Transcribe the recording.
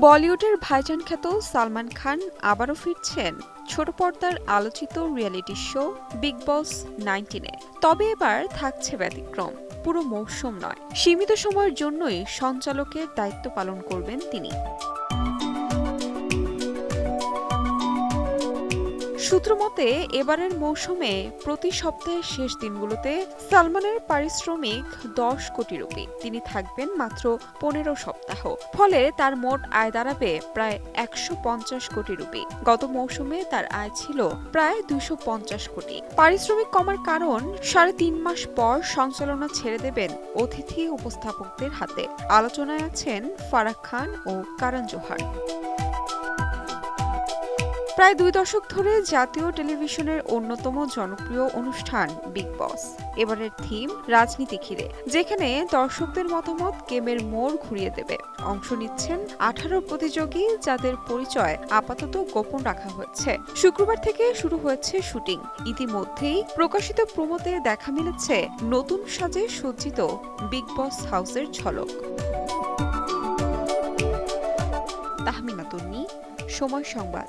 বলিউডের ভাইজান খ্যাত সালমান খান আবারও ফিরছেন ছোট পর্দার আলোচিত রিয়েলিটি শো বিগ বস 19-এ। তবে এবার থাকছে ব্যতিক্রম। পুরো মৌসুম নয়, সীমিত সময়ের জন্যই সঞ্চালকের দায়িত্ব পালন করবেন তিনি। সূত্রমতে এবারের মৌসুমে প্রতি সপ্তাহের শেষ দিনগুলোতে সালমানের পারিশ্রমিক 10 কোটি রুপি। তিনি থাকবেন মাত্র 15 সপ্তাহ, ফলে তার মোট আয় দাঁড়াবে প্রায় 150 কোটি রুপি। গত মৌসুমে তার আয় ছিল প্রায় 250 কোটি। পারিশ্রমিক কমার কারণ, 3.5 মাস পর সঞ্চালনা ছেড়ে দেবেন অতিথি উপস্থাপকদের হাতে। আলোচনায় আছেন ফারাহ খান ও কারণ জোহার। প্রায় 2 দশক ধরে জাতীয় টেলিভিশনের অন্যতম জনপ্রিয় অনুষ্ঠান বিগ বস। এবারের থিম রাজনীতি ঘিরে, যেখানে দর্শকদের মতামত গেমের মোড় ঘুরিয়ে দেবে। অংশ নিচ্ছেন 18 প্রতিযোগী, যাদের পরিচয় আপাতত গোপন রাখা হয়েছে। শুক্রবার থেকে শুরু হয়েছে শুটিং। ইতিমধ্যেই প্রকাশিত প্রোমোতে দেখা মিলেছে নতুন সাজে সজ্জিত বিগ বস হাউসের ঝলক। তাহমিনা তুন্নি, সময় সংবাদ।